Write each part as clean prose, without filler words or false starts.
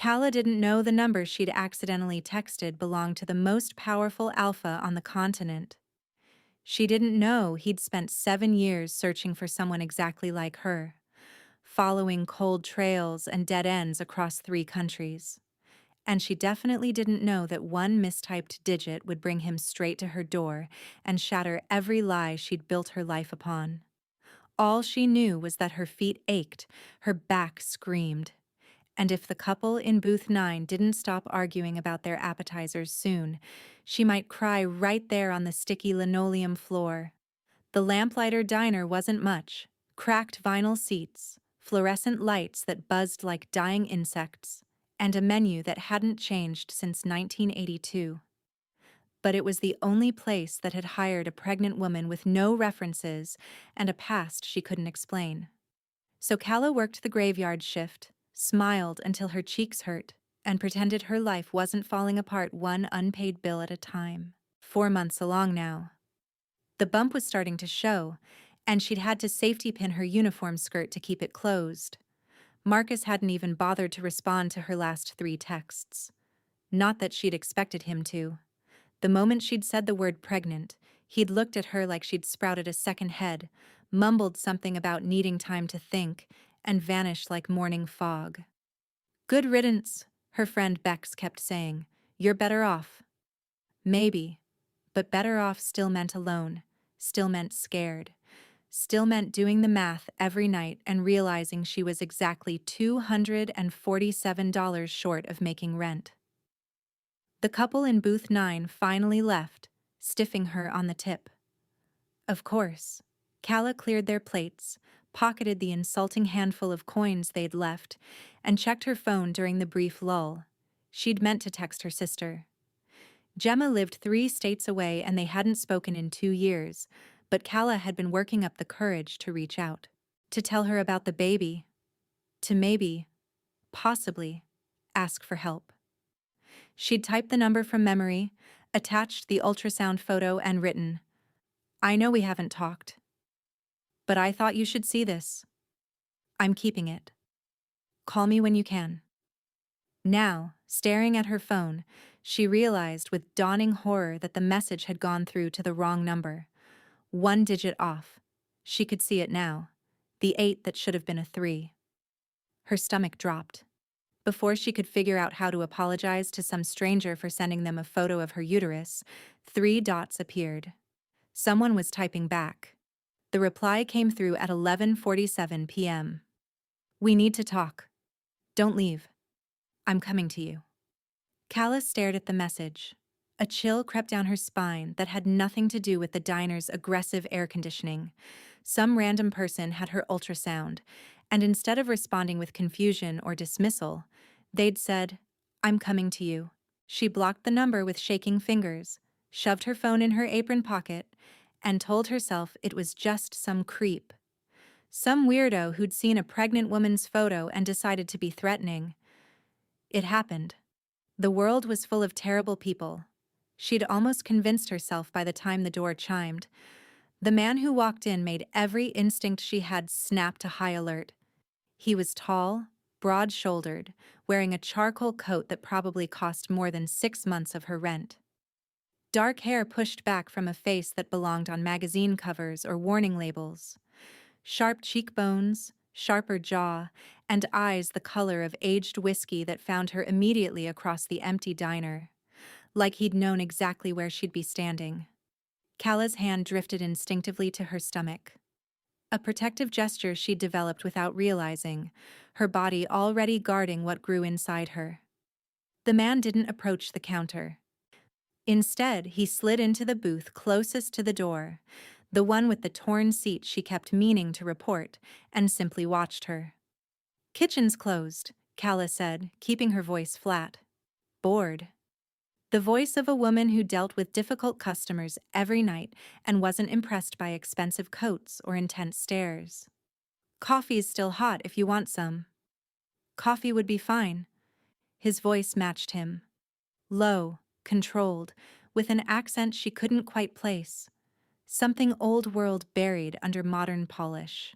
Calla didn't know the number she'd accidentally texted belonged to the most powerful alpha on the continent. She didn't know he'd spent 7 years searching for someone exactly like her, following cold trails and dead ends across 3 countries. And she definitely didn't know that one mistyped digit would bring him straight to her door and shatter every lie she'd built her life upon. All she knew was that her feet ached, her back screamed. And if the couple in booth 9 didn't stop arguing about their appetizers soon, she might cry right there on the sticky linoleum floor. The lamplighter diner wasn't much: cracked vinyl seats, fluorescent lights that buzzed like dying insects, and a menu that hadn't changed since 1982. But it was the only place that had hired a pregnant woman with no references and a past she couldn't explain. So Calla worked the graveyard shift, smiled until her cheeks hurt, and pretended her life wasn't falling apart one unpaid bill at a time. 4 months along now. The bump was starting to show, and she'd had to safety pin her uniform skirt to keep it closed. Marcus hadn't even bothered to respond to her last 3 texts. Not that she'd expected him to. The moment she'd said the word pregnant, he'd looked at her like she'd sprouted a second head, mumbled something about needing time to think, and vanished like morning fog. "Good riddance," her friend Bex kept saying. "You're better off." Maybe, but better off still meant alone, still meant scared, still meant doing the math every night and realizing she was exactly $247 short of making rent. The couple in booth 9 finally left, stiffing her on the tip. Of course. Calla cleared their plates, pocketed the insulting handful of coins they'd left, and checked her phone during the brief lull. She'd meant to text her sister. Gemma lived 3 states away and they hadn't spoken in 2 years, but Calla had been working up the courage to reach out, to tell her about the baby, to maybe, possibly, ask for help. She'd typed the number from memory, attached the ultrasound photo, and written, "I know we haven't talked, but I thought you should see this. I'm keeping it. Call me when you can." Now, staring at her phone, she realized with dawning horror that the message had gone through to the wrong number. 1 digit off. She could see it now. The 8 that should have been a 3. Her stomach dropped. Before she could figure out how to apologize to some stranger for sending them a photo of her uterus, 3 dots appeared. Someone was typing back. The reply came through at 11:47 p.m. "We need to talk. Don't leave. I'm coming to you." Calla stared at the message. A chill crept down her spine that had nothing to do with the diner's aggressive air conditioning. Some random person had her ultrasound, and instead of responding with confusion or dismissal, they'd said, "I'm coming to you." She blocked the number with shaking fingers, shoved her phone in her apron pocket, and told herself it was just some creep. Some weirdo who'd seen a pregnant woman's photo and decided to be threatening. It happened. The world was full of terrible people. She'd almost convinced herself by the time the door chimed. The man who walked in made every instinct she had snap to high alert. He was tall, broad-shouldered, wearing a charcoal coat that probably cost more than 6 months of her rent. Dark hair pushed back from a face that belonged on magazine covers or warning labels. Sharp cheekbones, sharper jaw, and eyes the color of aged whiskey that found her immediately across the empty diner. Like he'd known exactly where she'd be standing. Calla's hand drifted instinctively to her stomach. A protective gesture she'd developed without realizing, her body already guarding what grew inside her. The man didn't approach the counter. Instead, he slid into the booth closest to the door, the one with the torn seat she kept meaning to report, and simply watched her. "Kitchen's closed," Calla said, keeping her voice flat. Bored. The voice of a woman who dealt with difficult customers every night and wasn't impressed by expensive coats or intense stares. "Coffee's still hot if you want some." "Coffee would be fine." His voice matched him. Low, controlled, with an accent she couldn't quite place. Something old-world buried under modern polish.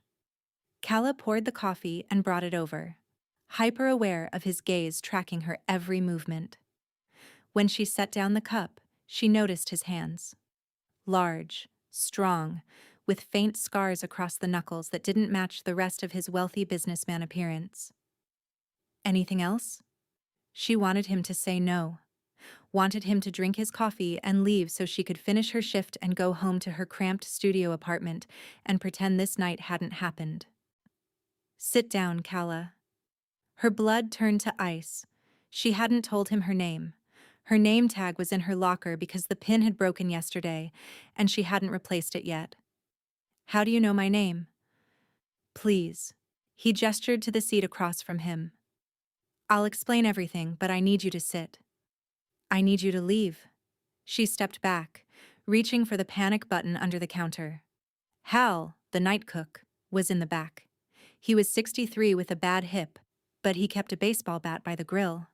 Calla poured the coffee and brought it over. hyper-aware of his gaze tracking her every movement. When she set down the cup, she noticed his hands. Large, strong, with faint scars across the knuckles that didn't match the rest of his wealthy businessman appearance. Anything else? She wanted him to say no. Wanted him to drink his coffee and leave so she could finish her shift and go home to her cramped studio apartment and pretend this night hadn't happened. Sit down, Calla. Her blood turned to ice. She hadn't told him her name. Her name tag was in her locker because the pin had broken yesterday, and she hadn't replaced it yet. How do you know my name? Please. He gestured to the seat across from him. I'll explain everything, but I need you to sit. I need you to leave. She stepped back, reaching for the panic button under the counter. Hal, the night cook, was in the back. He was 63 with a bad hip, but he kept a baseball bat by the grill.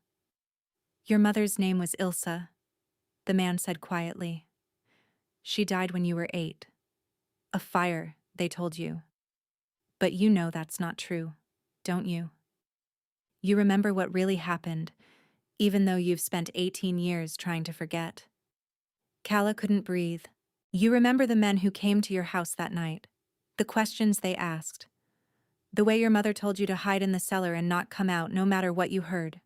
Your mother's name was Ilsa, the man said quietly. She died when you were 8. A fire, they told you. But you know that's not true, don't you? You remember what really happened, even though you've spent 18 years trying to forget. Calla couldn't breathe. You remember the men who came to your house that night, the questions they asked, the way your mother told you to hide in the cellar and not come out no matter what you heard.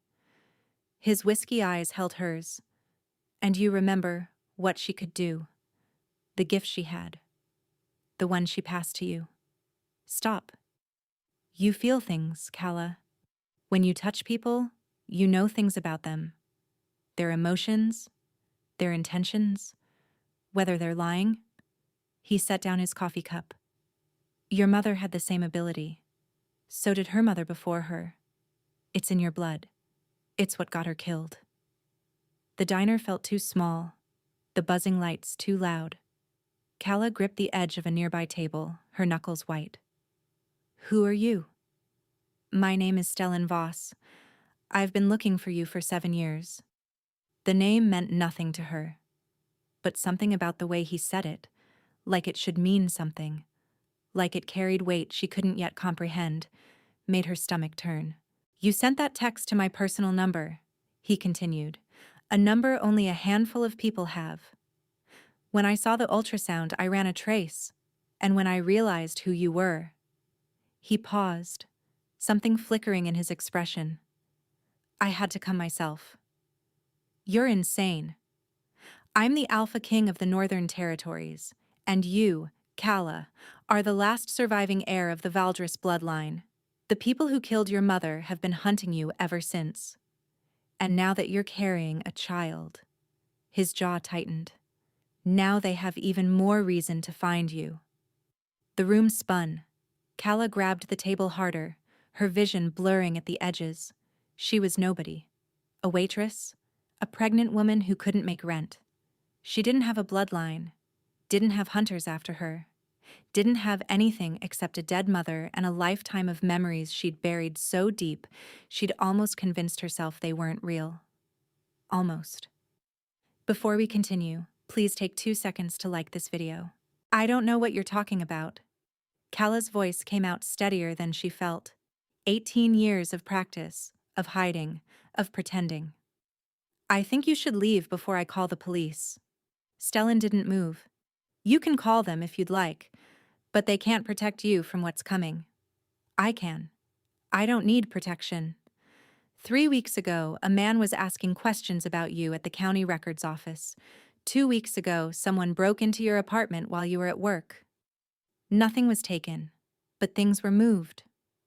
His whiskey eyes held hers. And you remember what she could do, the gift she had, the one she passed to you. Stop. You feel things, Calla. When you touch people, you know things about them. Their emotions, their intentions, whether they're lying. He set down his coffee cup. Your mother had the same ability. So did her mother before her. It's in your blood. It's what got her killed. The diner felt too small, the buzzing lights too loud. Calla gripped the edge of a nearby table, her knuckles white. Who are you? My name is Stellan Voss. I've been looking for you for 7 years. The name meant nothing to her, but something about the way he said it, like it should mean something, like it carried weight she couldn't yet comprehend, made her stomach turn. You sent that text to my personal number, he continued, a number only a handful of people have. When I saw the ultrasound, I ran a trace, and when I realized who you were. He paused, something flickering in his expression. I had to come myself. You're insane. I'm the Alpha King of the Northern Territories, and you, Calla, are the last surviving heir of the Valdris bloodline. The people who killed your mother have been hunting you ever since. And now that you're carrying a child. His jaw tightened. Now they have even more reason to find you. The room spun. Calla grabbed the table harder, her vision blurring at the edges. She was nobody. A waitress, a pregnant woman who couldn't make rent. She didn't have a bloodline, didn't have hunters after her, didn't have anything except a dead mother and a lifetime of memories she'd buried so deep she'd almost convinced herself they weren't real. Almost. Before we continue, please take 2 seconds to like this video. I don't know what you're talking about. Calla's voice came out steadier than she felt. 18 years of practice, of hiding, of pretending. I think you should leave before I call the police. Stellan didn't move. You can call them if you'd like, but they can't protect you from what's coming. I can. I don't need protection. 3 weeks ago, a man was asking questions about you at the county records office. 2 weeks ago, someone broke into your apartment while you were at work. Nothing was taken, but things were moved,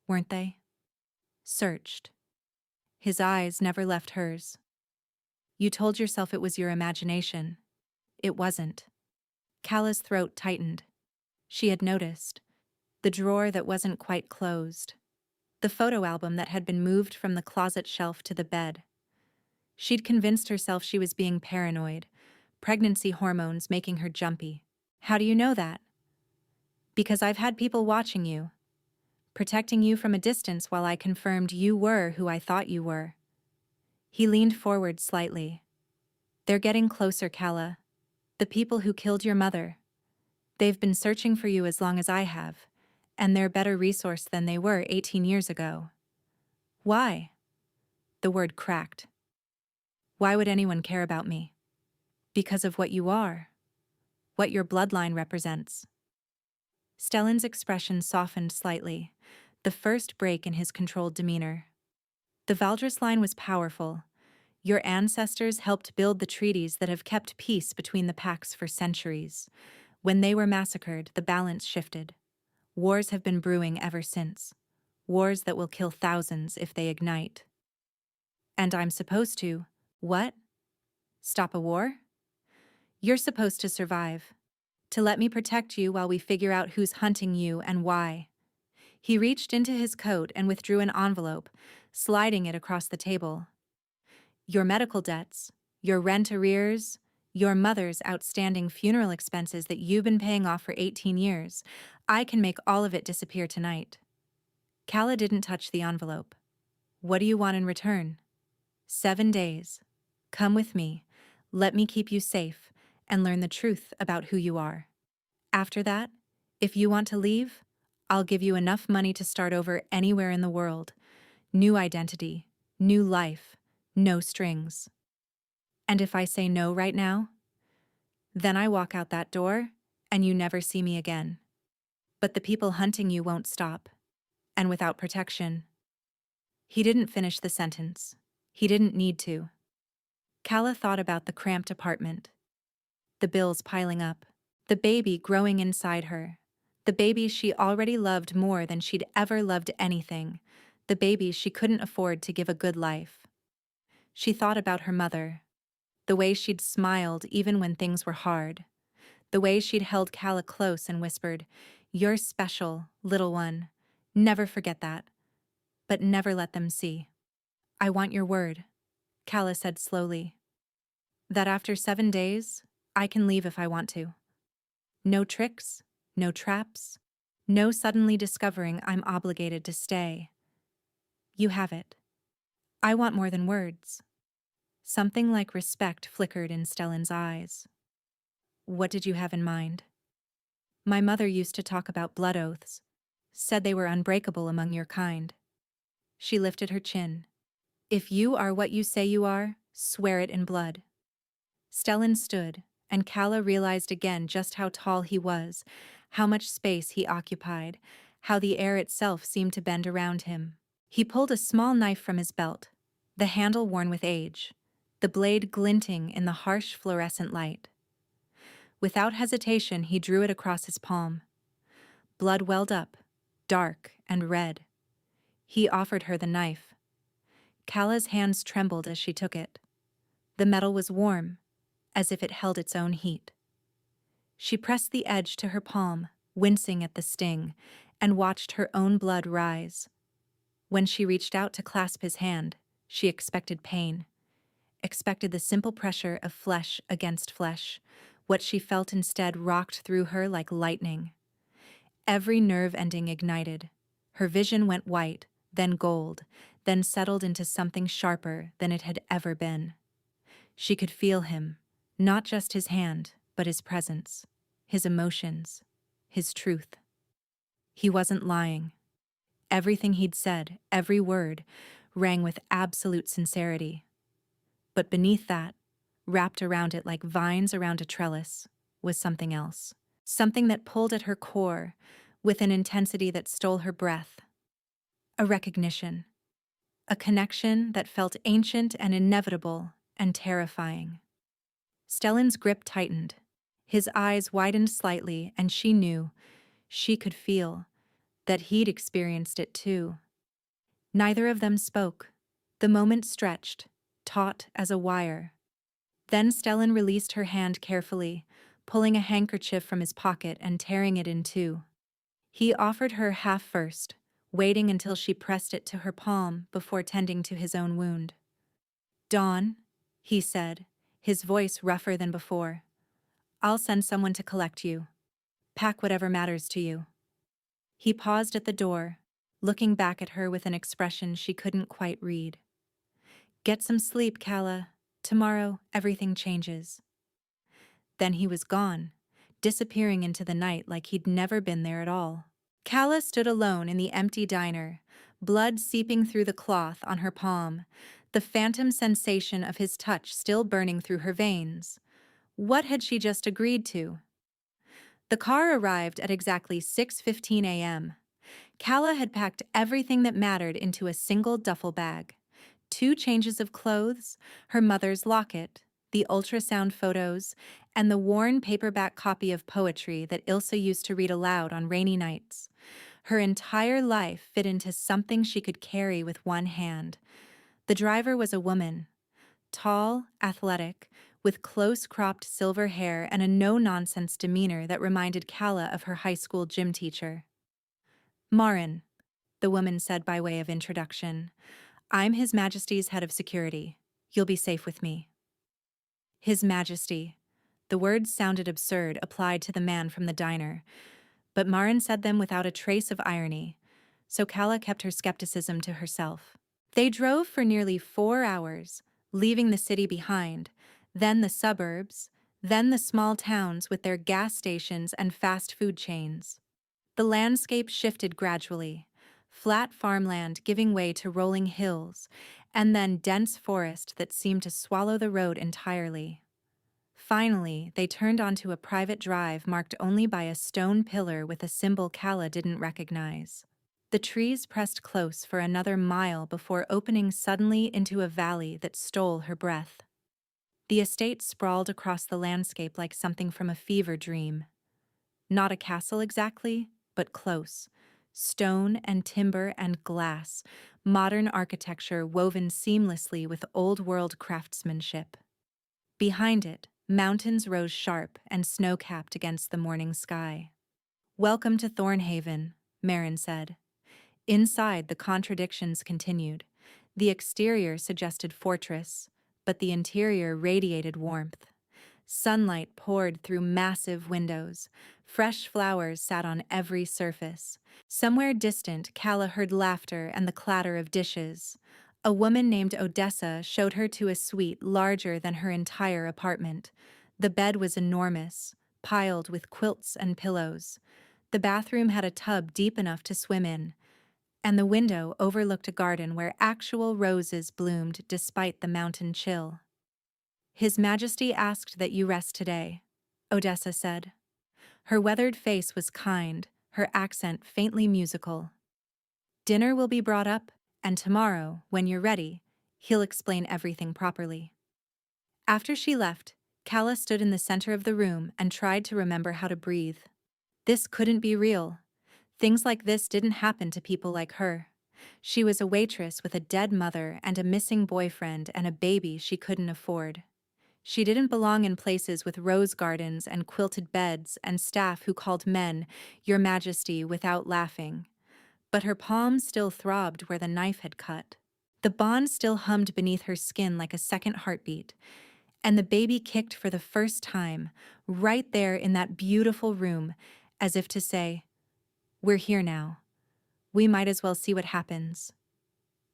weren't they? Searched. His eyes never left hers. You told yourself it was your imagination. It wasn't. Calla's throat tightened. She had noticed. The drawer that wasn't quite closed. The photo album that had been moved from the closet shelf to the bed. She'd convinced herself she was being paranoid, pregnancy hormones making her jumpy. How do you know that? Because I've had people watching you, protecting you from a distance while I confirmed you were who I thought you were. He leaned forward slightly. They're getting closer, Calla. The people who killed your mother. They've been searching for you as long as I have, and they're better resourced than they were 18 years ago. Why? The word cracked. Why would anyone care about me? Because of what you are, what your bloodline represents. Stellan's expression softened slightly, the first break in his controlled demeanor. The Valdris line was powerful. Your ancestors helped build the treaties that have kept peace between the pacts for centuries. When they were massacred, the balance shifted. Wars have been brewing ever since. Wars that will kill thousands if they ignite. And I'm supposed to, what? Stop a war? You're supposed to survive. To let me protect you while we figure out who's hunting you and why. He reached into his coat and withdrew an envelope, sliding it across the table. Your medical debts, your rent arrears, your mother's outstanding funeral expenses that you've been paying off for 18 years. I can make all of it disappear tonight. Calla didn't touch the envelope. What do you want in return? 7 days. Come with me. Let me keep you safe and learn the truth about who you are. After that, if you want to leave, I'll give you enough money to start over anywhere in the world. New identity, new life, no strings. And if I say no right now, then I walk out that door and you never see me again. But the people hunting you won't stop. And without protection. He didn't finish the sentence. He didn't need to. Calla thought about the cramped apartment. The bills piling up. The baby growing inside her. The baby she already loved more than she'd ever loved anything. The baby she couldn't afford to give a good life. She thought about her mother. The way she'd smiled even when things were hard. The way she'd held Calla close and whispered, "You're special, little one. Never forget that. But never let them see." "I want your word," Calla said slowly. "That after 7 days, I can leave if I want to. No tricks, no traps, no suddenly discovering I'm obligated to stay. You have it. I want more than words." Something like respect flickered in Stellan's eyes. "What did you have in mind?" "My mother used to talk about blood oaths, said they were unbreakable among your kind." She lifted her chin. "If you are what you say you are, swear it in blood." Stellan stood, and Calla realized again just how tall he was, how much space he occupied, how the air itself seemed to bend around him. He pulled a small knife from his belt, the handle worn with age, the blade glinting in the harsh fluorescent light. Without hesitation, he drew it across his palm. Blood welled up, dark and red. He offered her the knife. Calla's hands trembled as she took it. The metal was warm, as if it held its own heat. She pressed the edge to her palm, wincing at the sting, and watched her own blood rise. When she reached out to clasp his hand, she expected pain, expected the simple pressure of flesh against flesh. What she felt instead rocked through her like lightning. Every nerve ending ignited. Her vision went white, then gold, then settled into something sharper than it had ever been. She could feel him, not just his hand, but his presence, his emotions, his truth. He wasn't lying. Everything he'd said, every word, rang with absolute sincerity. But beneath that, wrapped around it like vines around a trellis, was something else. Something that pulled at her core with an intensity that stole her breath. A recognition. A connection that felt ancient and inevitable and terrifying. Stellan's grip tightened. His eyes widened slightly, and she knew, she could feel, that he'd experienced it too. Neither of them spoke. The moment stretched, taut as a wire. Then Stellan released her hand carefully, pulling a handkerchief from his pocket and tearing it in two. He offered her half first, waiting until she pressed it to her palm before tending to his own wound. "Dawn," he said, his voice rougher than before. "I'll send someone to collect you. Pack whatever matters to you." He paused at the door, looking back at her with an expression she couldn't quite read. "Get some sleep, Calla. Tomorrow, everything changes." Then he was gone, disappearing into the night like he'd never been there at all. Calla stood alone in the empty diner, blood seeping through the cloth on her palm, the phantom sensation of his touch still burning through her veins. What had she just agreed to? The car arrived at exactly 6:15 a.m. Calla had packed everything that mattered into a single duffel bag. 2 changes of clothes, her mother's locket, the ultrasound photos, and the worn paperback copy of poetry that Ilsa used to read aloud on rainy nights. Her entire life fit into something she could carry with one hand. The driver was a woman, tall, athletic, with close-cropped silver hair and a no-nonsense demeanor that reminded Calla of her high school gym teacher. "Marin," the woman said by way of introduction, "I'm His Majesty's head of security. You'll be safe with me." His Majesty. The words sounded absurd applied to the man from the diner, but Marin said them without a trace of irony, so Calla kept her skepticism to herself. They drove for nearly 4 hours, leaving the city behind, then the suburbs, then the small towns with their gas stations and fast food chains. The landscape shifted gradually, flat farmland giving way to rolling hills, and then dense forest that seemed to swallow the road entirely. Finally, they turned onto a private drive marked only by a stone pillar with a symbol Calla didn't recognize. The trees pressed close for another mile before opening suddenly into a valley that stole her breath. The estate sprawled across the landscape like something from a fever dream. Not a castle exactly, but close. Stone and timber and glass, modern architecture woven seamlessly with old-world craftsmanship. Behind it, mountains rose sharp and snow-capped against the morning sky. "Welcome to Thorn Haven," Marin said. Inside, the contradictions continued. The exterior suggested fortress, but the interior radiated warmth. Sunlight poured through massive windows. Fresh flowers sat on every surface. Somewhere distant, Calla heard laughter and the clatter of dishes. A woman named Odessa showed her to a suite larger than her entire apartment. The bed was enormous, piled with quilts and pillows. The bathroom had a tub deep enough to swim in, and the window overlooked a garden where actual roses bloomed despite the mountain chill. "His Majesty asked that you rest today," Odessa said. Her weathered face was kind, her accent faintly musical. "Dinner will be brought up, and tomorrow, when you're ready, he'll explain everything properly." After she left, Calla stood in the center of the room and tried to remember how to breathe. This couldn't be real. Things like this didn't happen to people like her. She was a waitress with a dead mother and a missing boyfriend and a baby she couldn't afford. She didn't belong in places with rose gardens and quilted beds and staff who called men "Your Majesty" without laughing. But her palms still throbbed where the knife had cut. The bond still hummed beneath her skin like a second heartbeat, and the baby kicked for the first time, right there in that beautiful room, as if to say, "We're here now. We might as well see what happens."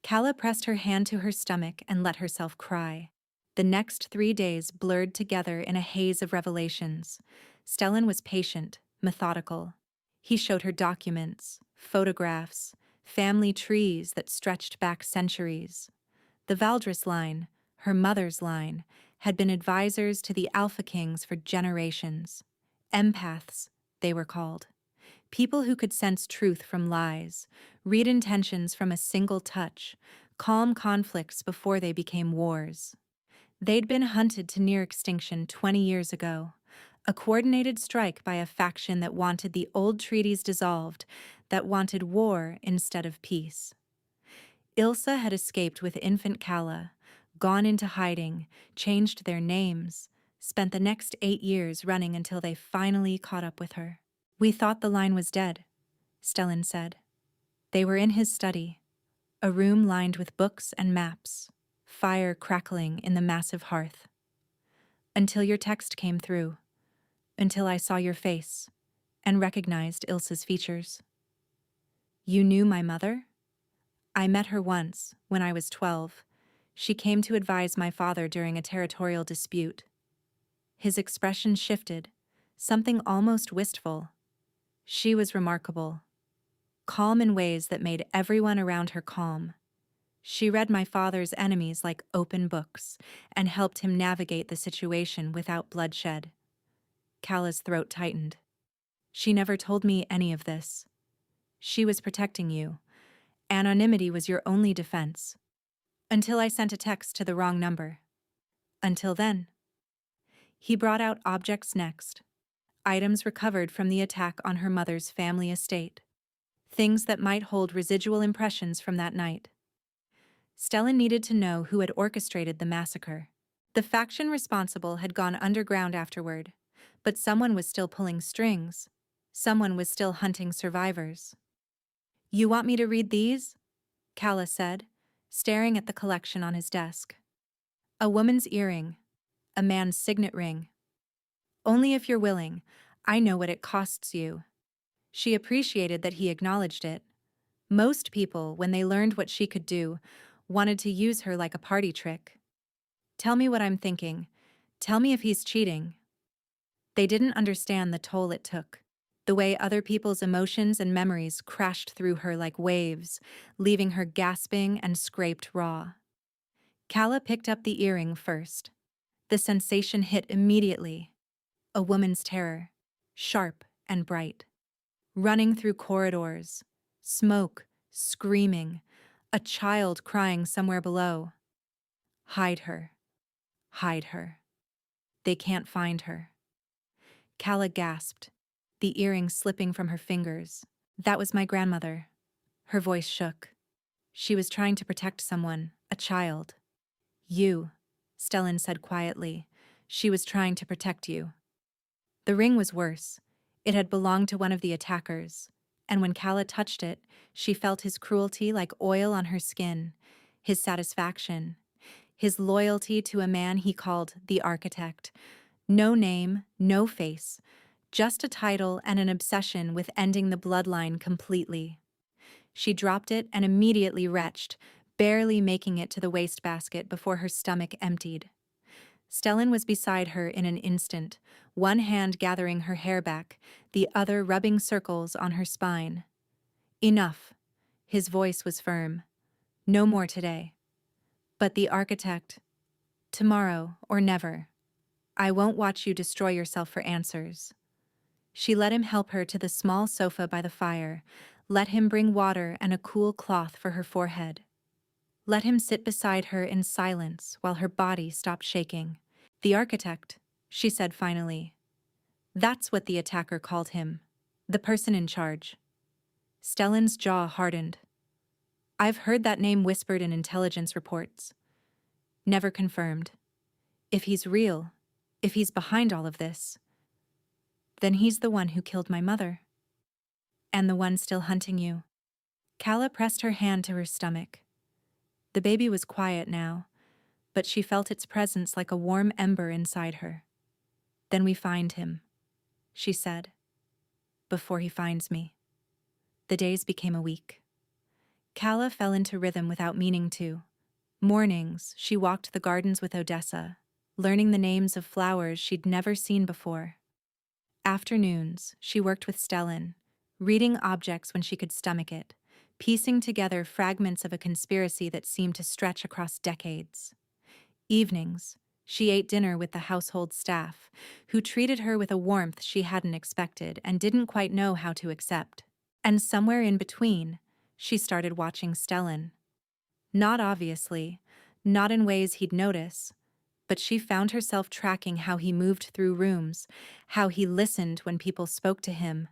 Calla pressed her hand to her stomach and let herself cry. The next 3 days blurred together in a haze of revelations. Stellan was patient, methodical. He showed her documents, photographs, family trees that stretched back centuries. The Valdris line, her mother's line, had been advisors to the Alpha Kings for generations. Empaths, they were called. People who could sense truth from lies, read intentions from a single touch, calm conflicts before they became wars. They'd been hunted to near extinction 20 years ago, a coordinated strike by a faction that wanted the old treaties dissolved, that wanted war instead of peace. Ilsa had escaped with infant Calla, gone into hiding, changed their names, spent the next 8 years running until they finally caught up with her. "We thought the line was dead," Stellan said. They were in his study, a room lined with books and maps, fire crackling in the massive hearth. "Until your text came through, until I saw your face and recognized Ilsa's features." "You knew my mother?" "I met her once, when I was 12. She came to advise my father during a territorial dispute." His expression shifted, something almost wistful. "She was remarkable. calm in ways that made everyone around her calm. She read my father's enemies like open books and helped him navigate the situation without bloodshed. Cala's throat tightened. She never told me any of this. She was protecting you. Anonymity was your only defense. Until I sent a text to the wrong number. Until then. He brought out objects next. Items recovered from the attack on her mother's family estate. Things that might hold residual impressions from that night. Stellan needed to know who had orchestrated the massacre. The faction responsible had gone underground afterward, but someone was still pulling strings. Someone was still hunting survivors. "You want me to read these?" Cala said, staring at the collection on his desk. A woman's earring. A man's signet ring. "Only if you're willing. I know what it costs you." She appreciated that he acknowledged it. Most people, when they learned what she could do, wanted to use her like a party trick. "Tell me what I'm thinking. Tell me if he's cheating." They didn't understand the toll it took. The way other people's emotions and memories crashed through her like waves, leaving her gasping and scraped raw. Cala picked up the earring first. The sensation hit immediately. A woman's terror, sharp and bright. Running through corridors, smoke, screaming, a child crying somewhere below. Hide her. Hide her. They can't find her. Cala gasped, the earring slipping from her fingers. "That was my grandmother." Her voice shook. She was trying to protect someone, a child. "You," Stellan said quietly. "She was trying to protect you." The ring was worse. It had belonged to one of the attackers, and when Cala touched it, she felt his cruelty like oil on her skin, his satisfaction, his loyalty to a man he called the Architect. No name, no face, just a title and an obsession with ending the bloodline completely. She dropped it and immediately retched, barely making it to the wastebasket before her stomach emptied. Stellan was beside her in an instant, one hand gathering her hair back, the other rubbing circles on her spine. "Enough." His voice was firm. "No more today." But the Architect, "Tomorrow or never. I won't watch you destroy yourself for answers." She let him help her to the small sofa by the fire, let him bring water and a cool cloth for her forehead. Let him sit beside her in silence while her body stopped shaking. "The Architect," she said finally. That's what the attacker called him. The person in charge. Stellan's jaw hardened. "I've heard that name whispered in intelligence reports. Never confirmed. If he's real, if he's behind all of this, then he's the one who killed my mother. And the one still hunting you." Cala pressed her hand to her stomach. The baby was quiet now, but she felt its presence like a warm ember inside her. "Then we find him," she said. "Before he finds me." The days became a week. Cala fell into rhythm without meaning to. Mornings, she walked the gardens with Odessa, learning the names of flowers she'd never seen before. Afternoons, she worked with Stellan, reading objects when she could stomach it, piecing together fragments of a conspiracy that seemed to stretch across decades. Evenings, she ate dinner with the household staff, who treated her with a warmth she hadn't expected and didn't quite know how to accept. And somewhere in between, she started watching Stellan. Not obviously, not in ways he'd notice, but she found herself tracking how he moved through rooms, how he listened when people spoke to him,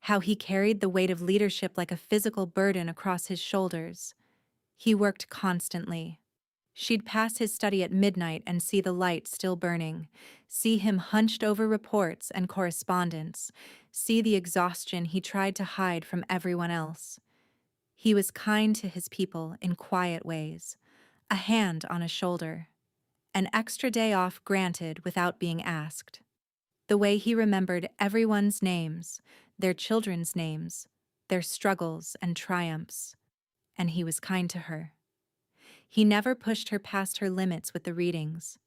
how he carried the weight of leadership like a physical burden across his shoulders. He worked constantly. She'd pass his study at midnight and see the light still burning, see him hunched over reports and correspondence, see the exhaustion he tried to hide from everyone else. He was kind to his people in quiet ways, a hand on a shoulder, an extra day off granted without being asked. The way he remembered everyone's names, their children's names, their struggles and triumphs, and he was kind to her. He never pushed her past her limits with the readings,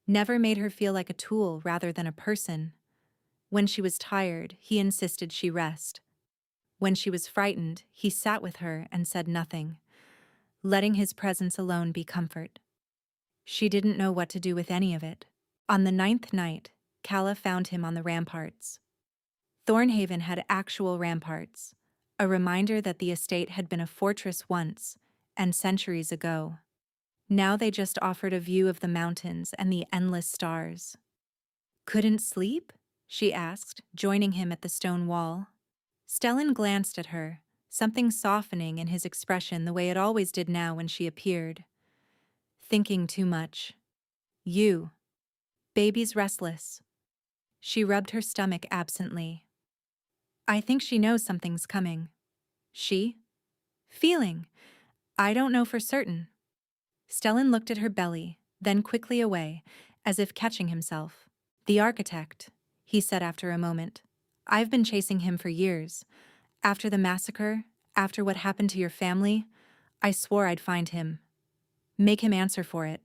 never made her feel like a tool rather than a person. When she was tired, he insisted she rest. When she was frightened, he sat with her and said nothing, letting his presence alone be comfort. She didn't know what to do with any of it. On the 9th night, Calla found him on the ramparts. Thorn Haven had actual ramparts, a reminder that the estate had been a fortress once, and centuries ago. Now they just offered a view of the mountains and the endless stars. "Couldn't sleep?" she asked, joining him at the stone wall. Stellan glanced at her, something softening in his expression the way it always did now when she appeared. "Thinking too much. You. Baby's restless." She rubbed her stomach absently. "I think she knows something's coming." "She?" "Feeling. I don't know for certain." Stellan looked at her belly, then quickly away, as if catching himself. "The architect," he said after a moment. "I've been chasing him for years. After the massacre, after what happened to your family, I swore I'd find him. Make him answer for it."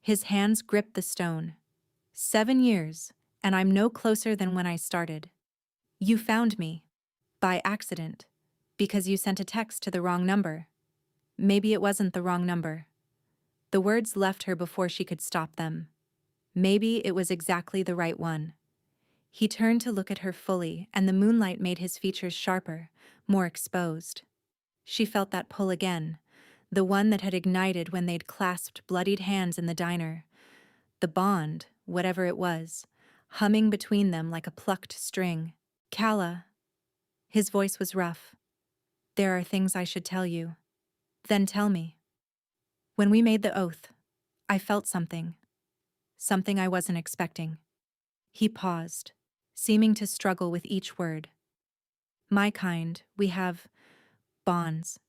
His hands gripped the stone. 7 years, and I'm no closer than when I started. You found me. By accident. Because you sent a text to the wrong number. Maybe it wasn't the wrong number. The words left her before she could stop them. Maybe it was exactly the right one. He turned to look at her fully, and the moonlight made his features sharper, more exposed. She felt that pull again, the one that had ignited when they'd clasped bloodied hands in the diner. The bond, whatever it was, humming between them like a plucked string. "Calla." His voice was rough. "There are things I should tell you." "Then tell me." "When we made the oath, I felt something. Something I wasn't expecting." He paused, seeming to struggle with each word. "My kind, we have bonds,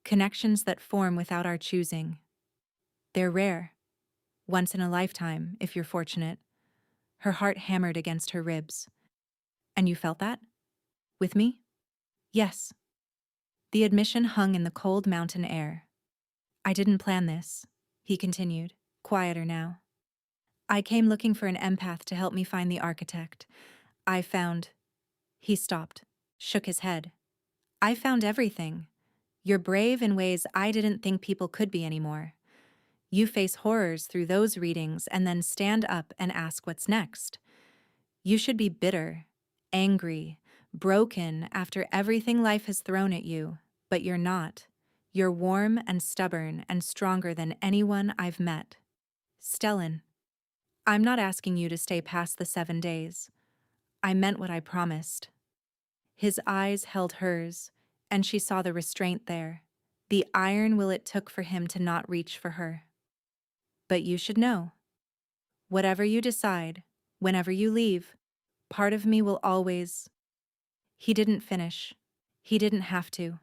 connections that form without our choosing. They're rare. Once in a lifetime, if you're fortunate." Her heart hammered against her ribs. "And you felt that? With me?" "Yes." The admission hung in the cold mountain air. "I didn't plan this," he continued, quieter now. "I came looking for an empath to help me find the architect. I found—" He stopped, shook his head. "I found everything. You're brave in ways I didn't think people could be anymore. You face horrors through those readings and then stand up and ask what's next. You should be bitter, angry, broken after everything life has thrown at you, but you're not. You're warm and stubborn and stronger than anyone I've met." "Stellan, I'm not asking you to stay past the 7 days. I meant what I promised." His eyes held hers, and she saw the restraint there, the iron will it took for him to not reach for her. "But you should know. Whatever you decide, whenever you leave, part of me will always—" He didn't finish. He didn't have to.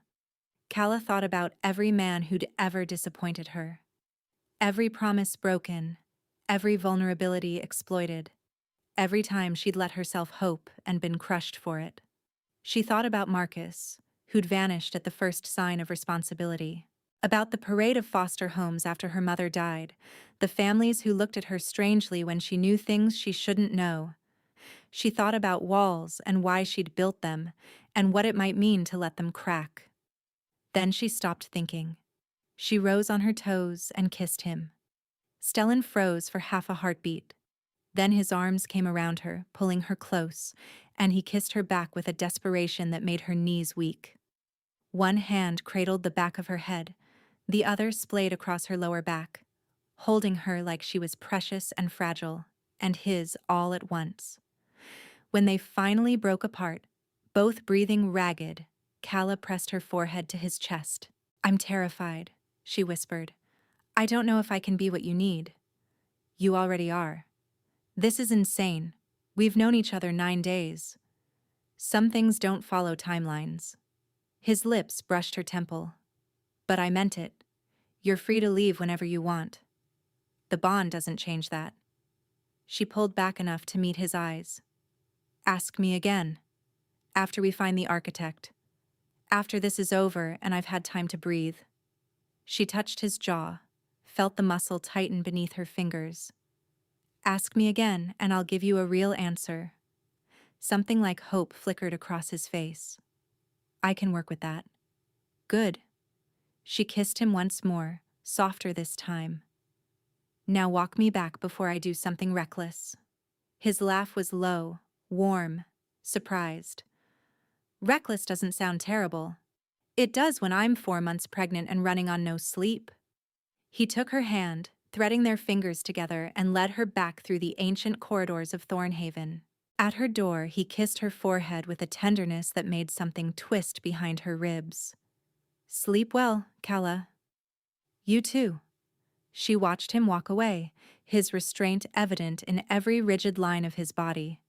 Calla thought about every man who'd ever disappointed her. Every promise broken, every vulnerability exploited, every time she'd let herself hope and been crushed for it. She thought about Marcus, who'd vanished at the first sign of responsibility. About the parade of foster homes after her mother died, the families who looked at her strangely when she knew things she shouldn't know. She thought about walls and why she'd built them, and what it might mean to let them crack. Then she stopped thinking. She rose on her toes and kissed him. Stellan froze for half a heartbeat. Then his arms came around her, pulling her close, and he kissed her back with a desperation that made her knees weak. One hand cradled the back of her head, the other splayed across her lower back, holding her like she was precious and fragile, and his all at once. When they finally broke apart, both breathing ragged, Calla pressed her forehead to his chest. "I'm terrified," she whispered. "I don't know if I can be what you need." "You already are. This is insane. We've known each other 9 days. Some things don't follow timelines." His lips brushed her temple. "But I meant it. You're free to leave whenever you want. The bond doesn't change that." She pulled back enough to meet his eyes. "Ask me again. After we find the architect. After this is over and I've had time to breathe." She touched his jaw, felt the muscle tighten beneath her fingers. "Ask me again and I'll give you a real answer." Something like hope flickered across his face. I can work with that. Good. She kissed him once more, softer this time. Now walk me back before I do something reckless. His laugh was low, warm, surprised. Reckless doesn't sound terrible. It does when I'm 4 months pregnant and running on no sleep. He took her hand, threading their fingers together, and led her back through the ancient corridors of Thorn Haven. At her door, he kissed her forehead with a tenderness that made something twist behind her ribs. Sleep well, Calla. You too. She watched him walk away, his restraint evident in every rigid line of his body.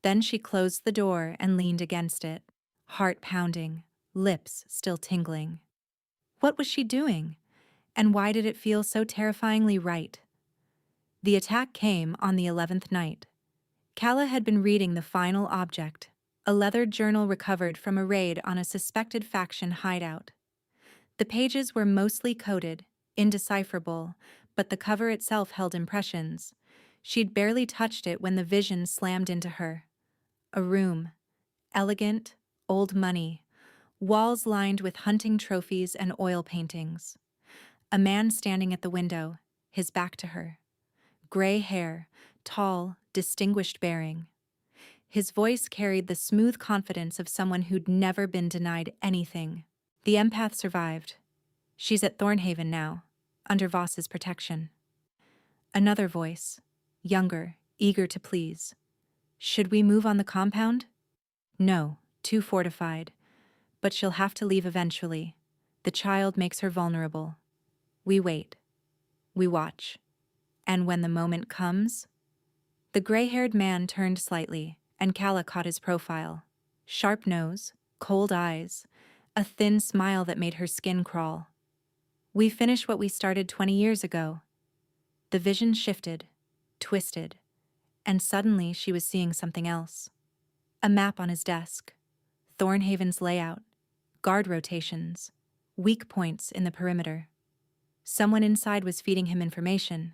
Then she closed the door and leaned against it, heart pounding, lips still tingling. What was she doing? And why did it feel so terrifyingly right? The attack came on the 11th night. Calla had been reading the final object, a leather journal recovered from a raid on a suspected faction hideout. The pages were mostly coded, indecipherable, but the cover itself held impressions. She'd barely touched it when the vision slammed into her. A room, elegant, old money, walls lined with hunting trophies and oil paintings. A man standing at the window, his back to her. Gray hair, tall, distinguished bearing. His voice carried the smooth confidence of someone who'd never been denied anything. The empath survived. She's at Thorn Haven now, under Voss's protection. Another voice, younger, eager to please. Should we move on the compound? No, too fortified. But she'll have to leave eventually. The child makes her vulnerable. We wait. We watch. And when the moment comes... The gray-haired man turned slightly, and Calla caught his profile. Sharp nose, cold eyes, a thin smile that made her skin crawl. We finish what we started 20 years ago. The vision shifted, twisted, and suddenly she was seeing something else. A map on his desk, Thorn Haven's layout, guard rotations, weak points in the perimeter. Someone inside was feeding him information.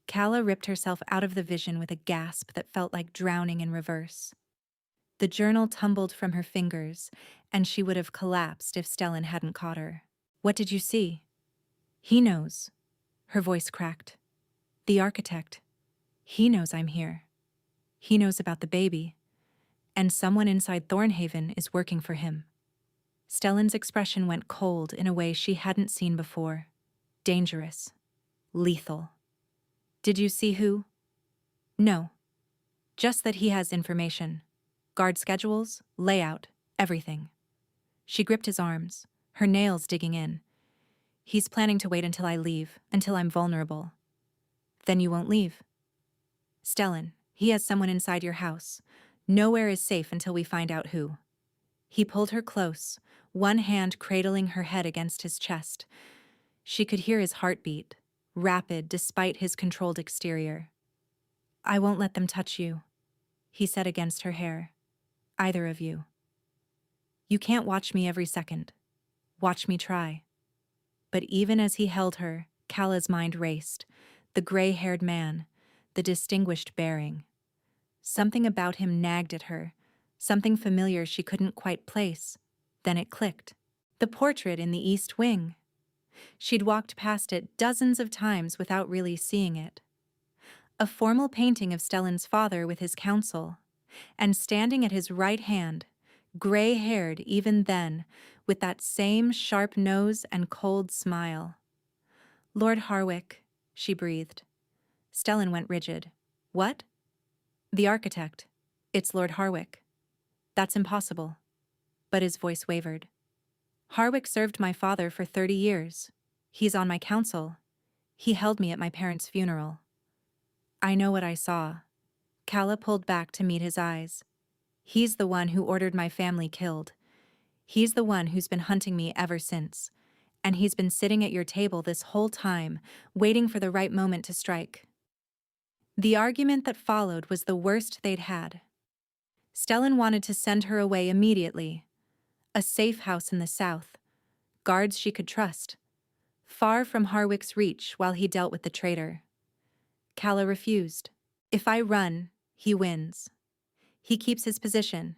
Calla ripped herself out of the vision with a gasp that felt like drowning in reverse. The journal tumbled from her fingers, and she would have collapsed if Stellan hadn't caught her. What did you see? He knows. Her voice cracked. The architect. He knows I'm here. He knows about the baby. And someone inside Thorn Haven is working for him. Stellan's expression went cold in a way she hadn't seen before. Dangerous. Lethal. Did you see who? No. Just that he has information. Guard schedules, layout, everything. She gripped his arms, her nails digging in. He's planning to wait until I leave, until I'm vulnerable. Then you won't leave. Stellan, he has someone inside your house. Nowhere is safe until we find out who. He pulled her close, one hand cradling her head against his chest. She could hear his heartbeat, rapid despite his controlled exterior. I won't let them touch you, he said against her hair. Either of you. You can't watch me every second. Watch me try. But even as he held her, Calla's mind raced. The gray-haired man, the distinguished bearing. Something about him nagged at her, something familiar she couldn't quite place. Then it clicked. The portrait in the East Wing. She'd walked past it dozens of times without really seeing it. A formal painting of Stellan's father with his counsel, and standing at his right hand, gray-haired even then, with that same sharp nose and cold smile. Lord Harwick, she breathed. Stellan went rigid. What? The architect. It's Lord Harwick. That's impossible. But his voice wavered. Harwick served my father for 30 years. He's on my council. He held me at my parents' funeral. I know what I saw. Calla pulled back to meet his eyes. He's the one who ordered my family killed. He's the one who's been hunting me ever since. And he's been sitting at your table this whole time, waiting for the right moment to strike. The argument that followed was the worst they'd had. Stellan wanted to send her away immediately. A safe house in the south. Guards she could trust. Far from Harwick's reach while he dealt with the traitor. Calla refused. If I run, he wins. He keeps his position,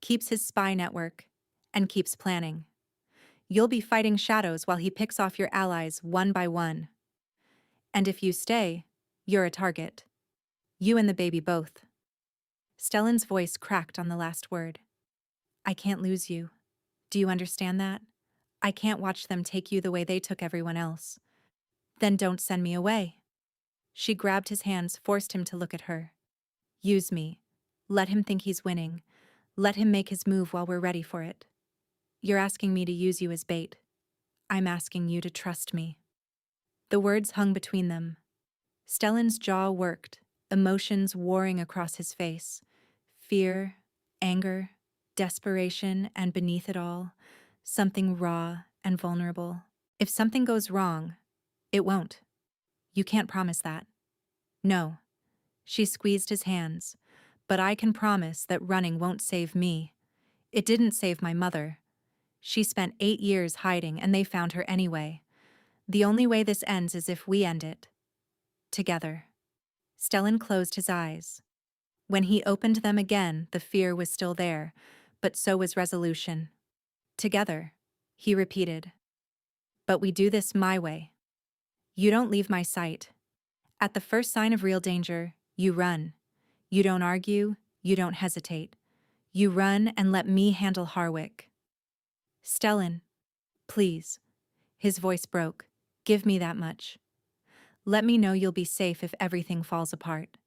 keeps his spy network, and keeps planning. You'll be fighting shadows while he picks off your allies one by one. And if you stay, you're a target. You and the baby both. Stellan's voice cracked on the last word. I can't lose you. Do you understand that? I can't watch them take you the way they took everyone else. Then don't send me away. She grabbed his hands, forced him to look at her. Use me. Let him think he's winning. Let him make his move while we're ready for it. You're asking me to use you as bait. I'm asking you to trust me. The words hung between them. Stellan's jaw worked, emotions warring across his face. Fear, anger, desperation, and beneath it all, something raw and vulnerable. If something goes wrong, it won't. You can't promise that. No. She squeezed his hands. But I can promise that running won't save me. It didn't save my mother. She spent 8 years hiding and they found her anyway. The only way this ends is if we end it. Together. Stellan closed his eyes. When he opened them again, the fear was still there, but so was resolution. Together, he repeated. But we do this my way. You don't leave my sight. At the first sign of real danger, you run. You don't argue, you don't hesitate. You run and let me handle Harwick. Stellan, please. His voice broke. Give me that much. Let me know you'll be safe if everything falls apart.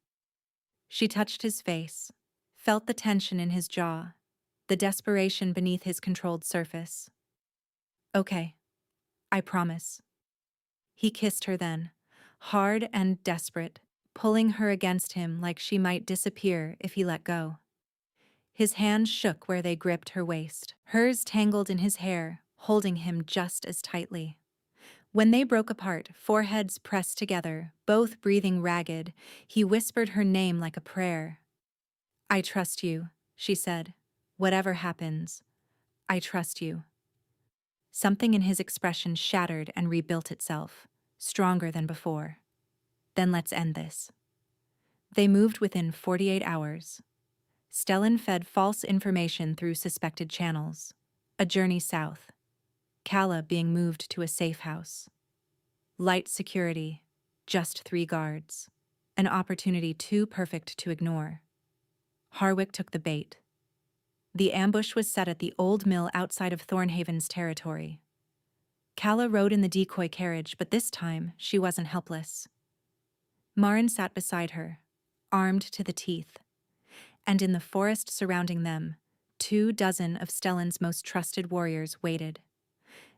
She touched his face, felt the tension in his jaw, the desperation beneath his controlled surface. Okay, I promise. He kissed her then, hard and desperate, pulling her against him like she might disappear if he let go. His hands shook where they gripped her waist, hers tangled in his hair, holding him just as tightly. When they broke apart, foreheads pressed together, both breathing ragged, he whispered her name like a prayer. I trust you, she said. Whatever happens, I trust you. Something in his expression shattered and rebuilt itself, stronger than before. Then let's end this. They moved within 48 hours. Stellan fed false information through suspected channels. A journey south. Calla being moved to a safe house. Light security, just 3 guards. An opportunity too perfect to ignore. Harwick took the bait. The ambush was set at the old mill outside of Thorn Haven's territory. Calla rode in the decoy carriage, but this time she wasn't helpless. Marin sat beside her, armed to the teeth. And in the forest surrounding them, 24 of Stellan's most trusted warriors waited.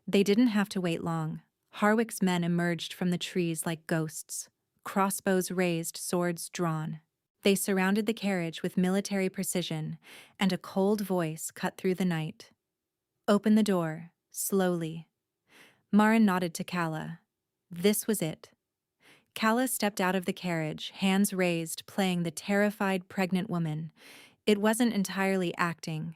They didn't have to wait long. Harwick's men emerged from the trees like ghosts, crossbows raised, swords drawn. They surrounded the carriage with military precision, and a cold voice cut through the night. Open the door, slowly. Marin nodded to Calla. This was it. Calla stepped out of the carriage, hands raised, playing the terrified pregnant woman. It wasn't entirely acting.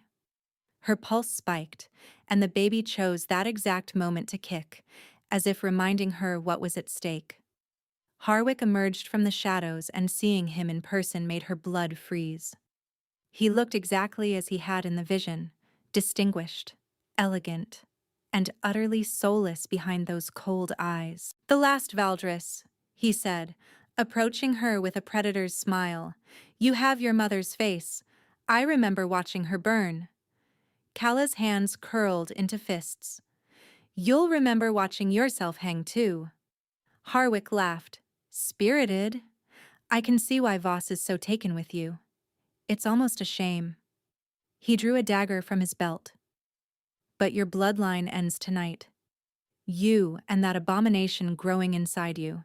Her pulse spiked, and the baby chose that exact moment to kick, as if reminding her what was at stake. Harwick emerged from the shadows, and seeing him in person made her blood freeze. He looked exactly as he had in the vision, distinguished, elegant, and utterly soulless behind those cold eyes. The last Valdris, he said, approaching her with a predator's smile. You have your mother's face. I remember watching her burn. Calla's hands curled into fists. You'll remember watching yourself hang too. Harwick laughed. Spirited. I can see why Voss is so taken with you. It's almost a shame. He drew a dagger from his belt. But your bloodline ends tonight. You and that abomination growing inside you.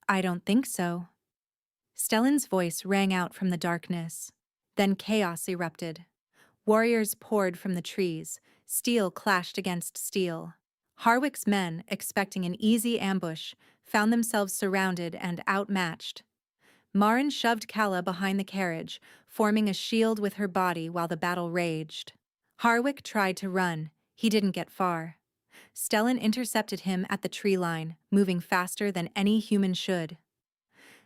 I don't think so. Stellan's voice rang out from the darkness. Then chaos erupted. Warriors poured from the trees. Steel clashed against steel. Harwick's men, expecting an easy ambush, found themselves surrounded and outmatched. Marin shoved Calla behind the carriage, forming a shield with her body while the battle raged. Harwick tried to run. He didn't get far. Stellan intercepted him at the tree line, moving faster than any human should.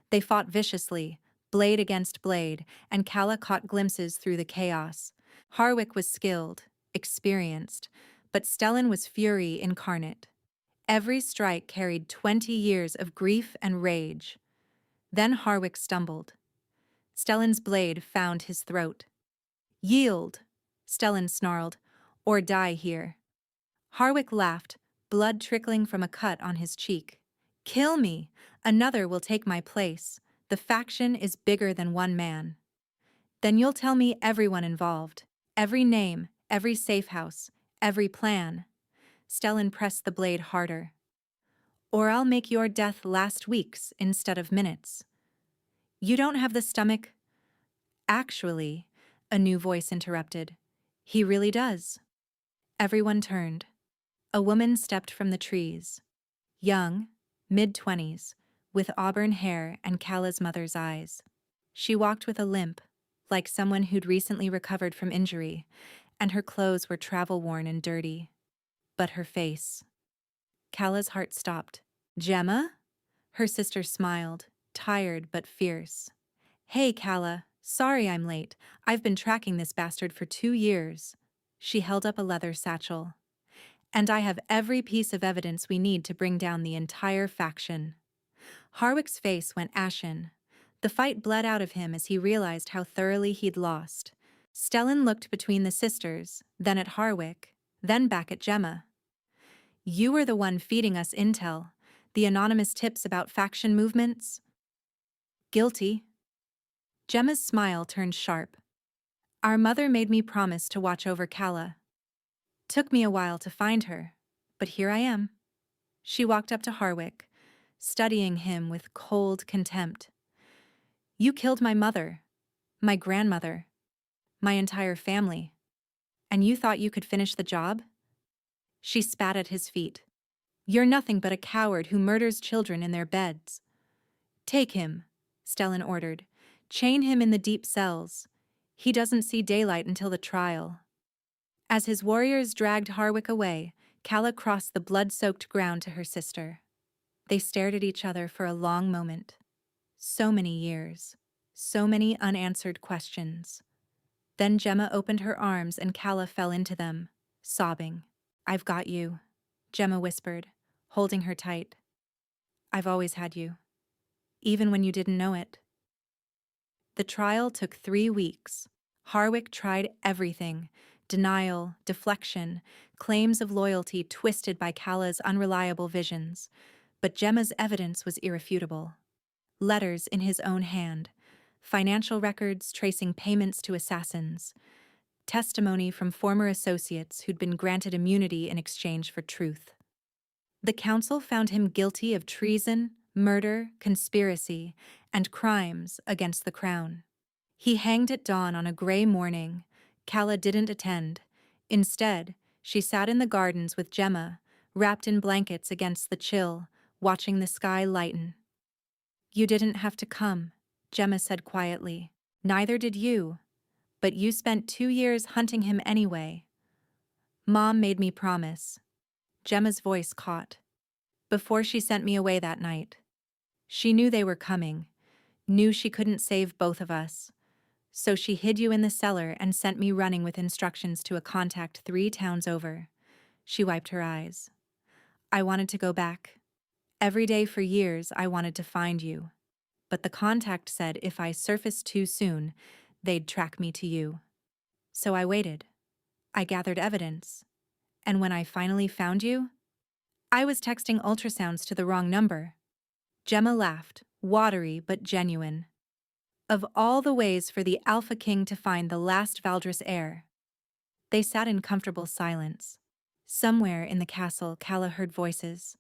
They fought viciously, blade against blade, and Calla caught glimpses through the chaos. Harwick was skilled. experienced, but Stellan was fury incarnate. Every strike carried 20 years of grief and rage. Then Harwick stumbled. Stellan's blade found his throat. "Yield," Stellan snarled, "or die here." Harwick laughed, blood trickling from a cut on his cheek. "Kill me! Another will take my place. The faction is bigger than one man." "Then you'll tell me everyone involved. Every name, every safe house, every plan." Stellan pressed the blade harder. "Or I'll make your death last weeks instead of minutes." "You don't have the stomach—" "Actually," a new voice interrupted, "he really does." Everyone turned. A woman stepped from the trees. Young, mid-20s, with auburn hair and Kala's mother's eyes. She walked with a limp, like someone who'd recently recovered from injury, and her clothes were travel-worn and dirty. But her face. Kala's heart stopped. "Gemma?" Her sister smiled, tired but fierce. "Hey, Kala, sorry I'm late. I've been tracking this bastard for 2 years." She held up a leather satchel. "And I have every piece of evidence we need to bring down the entire faction." Harwick's face went ashen. The fight bled out of him as he realized how thoroughly he'd lost. Stellan looked between the sisters, then at Harwick, then back at Gemma. "You were the one feeding us intel, the anonymous tips about faction movements?" "Guilty." Gemma's smile turned sharp. "Our mother made me promise to watch over Kala. Took me a while to find her, but here I am." She walked up to Harwick, studying him with cold contempt. "You killed my mother, my grandmother, my entire family. And you thought you could finish the job?" She spat at his feet. "You're nothing but a coward who murders children in their beds." "Take him," Stellan ordered. "Chain him in the deep cells. He doesn't see daylight until the trial." As his warriors dragged Harwick away, Kala crossed the blood-soaked ground to her sister. They stared at each other for a long moment. So many years. So many unanswered questions. Then Gemma opened her arms and Kala fell into them, sobbing. "I've got you," Gemma whispered, holding her tight. "I've always had you. Even when you didn't know it." The trial took 3 weeks. Harwick tried everything. Denial, deflection, claims of loyalty twisted by Kala's unreliable visions. But Gemma's evidence was irrefutable. Letters in his own hand, financial records tracing payments to assassins, testimony from former associates who'd been granted immunity in exchange for truth. The council found him guilty of treason, murder, conspiracy, and crimes against the crown. He hanged at dawn on a gray morning. Kala didn't attend. Instead, she sat in the gardens with Gemma, wrapped in blankets against the chill, watching the sky lighten. "You didn't have to come," Gemma said quietly. "Neither did you. But you spent 2 years hunting him anyway." "Mom made me promise." Gemma's voice caught. "Before she sent me away that night. She knew they were coming, knew she couldn't save both of us. So she hid you in the cellar and sent me running with instructions to a contact 3 towns over." She wiped her eyes. "I wanted to go back. Every day for years I wanted to find you. But the contact said if I surfaced too soon, they'd track me to you. So I waited. I gathered evidence. And when I finally found you, I was texting ultrasounds to the wrong number." Gemma laughed, watery but genuine. Of all the ways for the Alpha King to find the last Valdris heir. They sat in comfortable silence. Somewhere in the castle, Kala heard voices.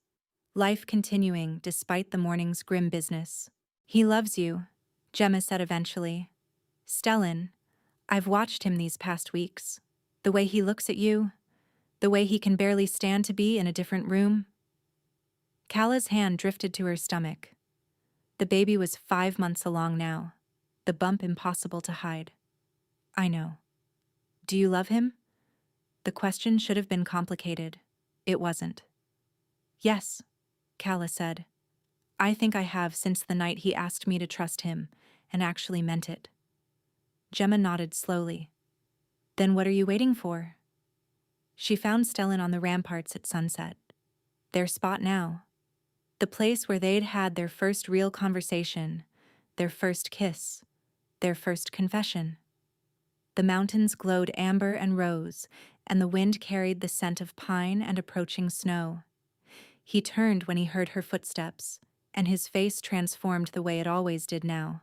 Life continuing despite the morning's grim business. "He loves you," Gemma said eventually. "Stellan, I've watched him these past weeks. The way he looks at you, the way he can barely stand to be in a different room." Kala's hand drifted to her stomach. The baby was 5 months along now, the bump impossible to hide. "I know. Do you love him?" The question should have been complicated. It wasn't. "Yes," Kala said. "I think I have since the night he asked me to trust him, and actually meant it." Gemma nodded slowly. "Then what are you waiting for?" She found Stellan on the ramparts at sunset. Their spot now. The place where they'd had their first real conversation, their first kiss, their first confession. The mountains glowed amber and rose, and the wind carried the scent of pine and approaching snow. He turned when he heard her footsteps, and his face transformed the way it always did now.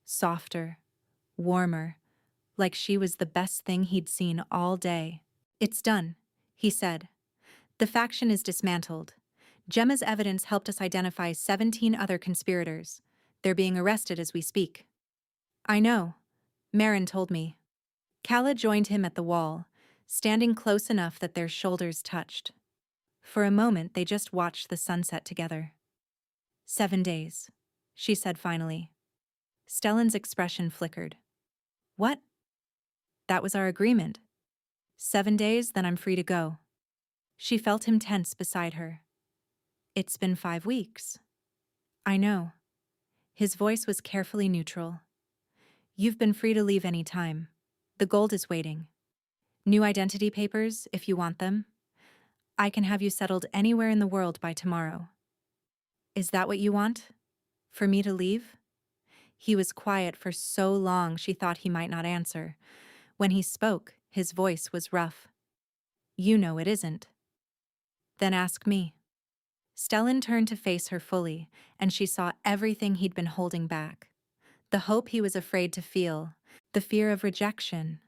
Softer, warmer, like she was the best thing he'd seen all day. "It's done," he said. "The faction is dismantled. Gemma's evidence helped us identify 17 other conspirators. They're being arrested as we speak." "I know. Marin told me." Calla joined him at the wall, standing close enough that their shoulders touched. For a moment, they just watched the sunset together. 7 days, she said finally. Stellan's expression flickered. "What?" "That was our agreement. 7 days, then I'm free to go." She felt him tense beside her. "It's been 5 weeks." "I know." His voice was carefully neutral. "You've been free to leave any time. The gold is waiting. New identity papers, if you want them. I can have you settled anywhere in the world by tomorrow." "Is that what you want? For me to leave?" He was quiet for so long she thought he might not answer. When he spoke, his voice was rough. "You know it isn't." "Then ask me." Stellan turned to face her fully, and she saw everything he'd been holding back. The hope he was afraid to feel, the fear of rejection,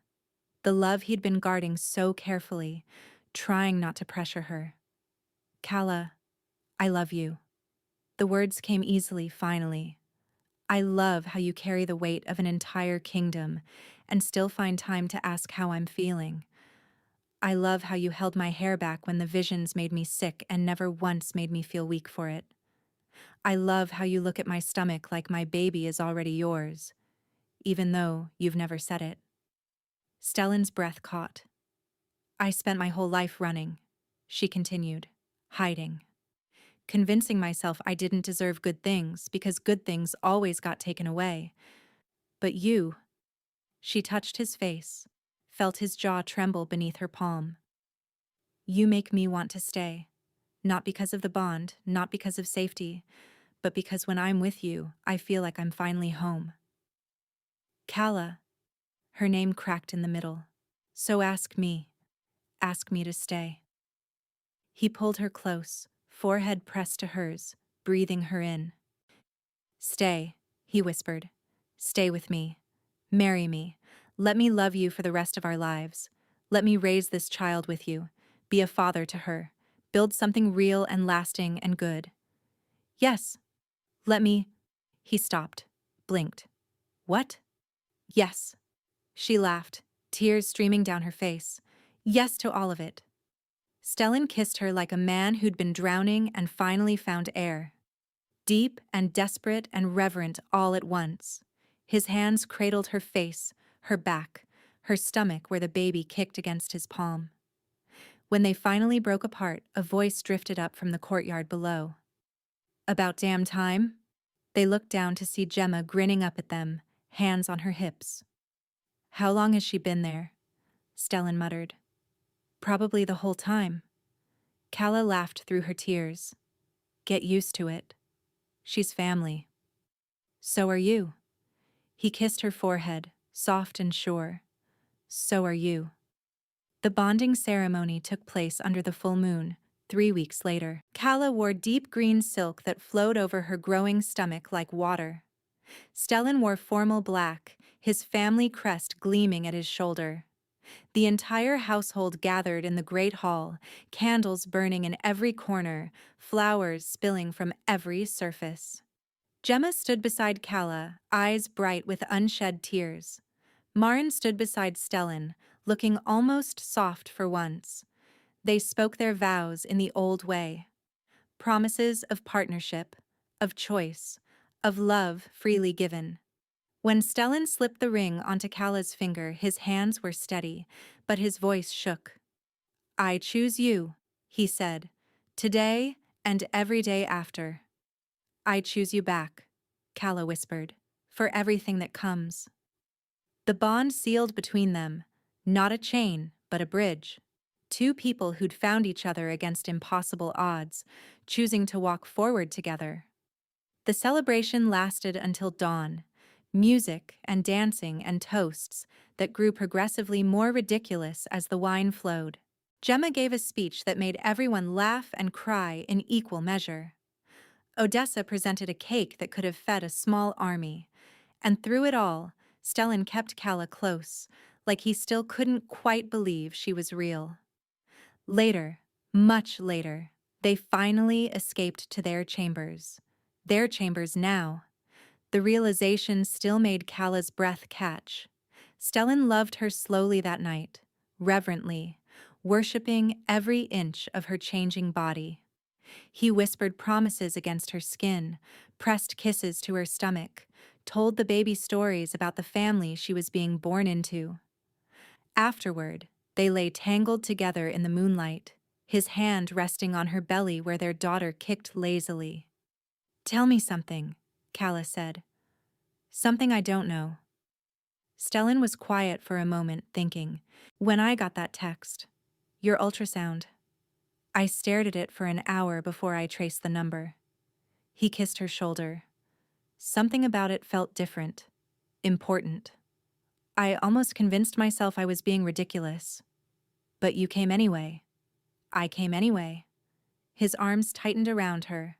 the love he'd been guarding so carefully, trying not to pressure her. "Calla, I love you." The words came easily, finally. "I love how you carry the weight of an entire kingdom and still find time to ask how I'm feeling. I love how you held my hair back when the visions made me sick and never once made me feel weak for it. I love how you look at my stomach like my baby is already yours, even though you've never said it." Stellan's breath caught. "I spent my whole life running," she continued, "hiding. Convincing myself I didn't deserve good things because good things always got taken away. But you..." She touched his face, felt his jaw tremble beneath her palm. "You make me want to stay. Not because of the bond, not because of safety, but because when I'm with you, I feel like I'm finally home." "Calla." Her name cracked in the middle. "So ask me. Ask me to stay." He pulled her close, forehead pressed to hers, breathing her in. "Stay," he whispered. "Stay with me. Marry me. Let me love you for the rest of our lives. Let me raise this child with you. Be a father to her. Build something real and lasting and good." "Yes. Let me..." He stopped, blinked. "What?" "Yes." She laughed, tears streaming down her face. "Yes to all of it." Stellan kissed her like a man who'd been drowning and finally found air. Deep and desperate and reverent all at once. His hands cradled her face, her back, her stomach where the baby kicked against his palm. When they finally broke apart, a voice drifted up from the courtyard below. "About damn time?" They looked down to see Gemma grinning up at them, hands on her hips. "How long has she been there?" Stellan muttered. "Probably the whole time." Calla laughed through her tears. "Get used to it. She's family." "So are you." He kissed her forehead, soft and sure. "So are you." The bonding ceremony took place under the full moon, 3 weeks later. Calla wore deep green silk that flowed over her growing stomach like water. Stellan wore formal black, his family crest gleaming at his shoulder. The entire household gathered in the great hall, candles burning in every corner, flowers spilling from every surface. Gemma stood beside Calla, eyes bright with unshed tears. Marin stood beside Stellan, looking almost soft for once. They spoke their vows in the old way. Promises of partnership, of choice, of love freely given. When Stellan slipped the ring onto Calla's finger, his hands were steady, but his voice shook. "I choose you," he said, "today and every day after." "I choose you back," Calla whispered, "for everything that comes." The bond sealed between them, not a chain, but a bridge. two people who'd found each other against impossible odds, choosing to walk forward together. The celebration lasted until dawn, music and dancing and toasts that grew progressively more ridiculous as the wine flowed. Gemma gave a speech that made everyone laugh and cry in equal measure. Odessa presented a cake that could have fed a small army, and through it all, Stellan kept Calla close, like he still couldn't quite believe she was real. Later, much later, they finally escaped to their chambers. Their chambers now. The realization still made Calla's breath catch. Stellan loved her slowly that night, reverently, worshipping every inch of her changing body. He whispered promises against her skin, pressed kisses to her stomach, told the baby stories about the family she was being born into. Afterward, they lay tangled together in the moonlight, his hand resting on her belly where their daughter kicked lazily. "Tell me something," Calla said. "Something I don't know." Stellan was quiet for a moment, thinking. "When I got that text, your ultrasound, I stared at it for an hour before I traced the number." He kissed her shoulder. Something about it felt different, important. "I almost convinced myself I was being ridiculous. But you came anyway." "I came anyway." His arms tightened around her.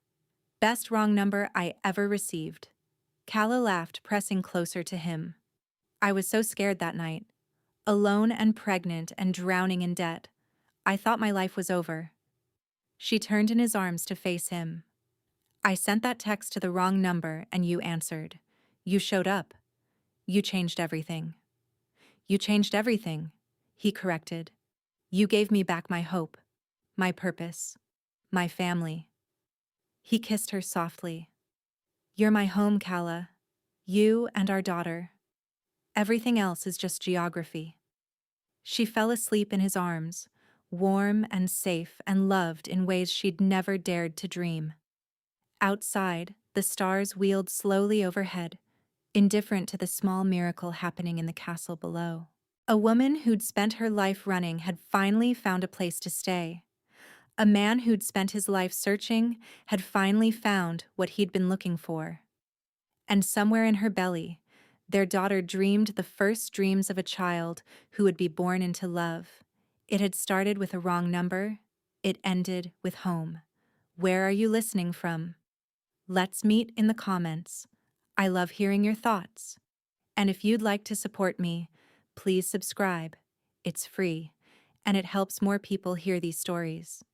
"Best wrong number I ever received." Calla laughed, pressing closer to him. "I was so scared that night. Alone and pregnant and drowning in debt. I thought my life was over." She turned in his arms to face him. "I sent that text to the wrong number and you answered. You showed up. You changed everything." "You changed everything," he corrected. "You gave me back my hope, my purpose, my family." He kissed her softly. "You're my home, Calla. You and our daughter. Everything else is just geography." She fell asleep in his arms, warm and safe and loved in ways she'd never dared to dream. Outside, the stars wheeled slowly overhead, indifferent to the small miracle happening in the castle below. A woman who'd spent her life running had finally found a place to stay. A man who'd spent his life searching had finally found what he'd been looking for. And somewhere in her belly, their daughter dreamed the first dreams of a child who would be born into love. It had started with a wrong number. It ended with home. Where are you listening from? Let's meet in the comments. I love hearing your thoughts. And if you'd like to support me, please subscribe. It's free, and it helps more people hear these stories.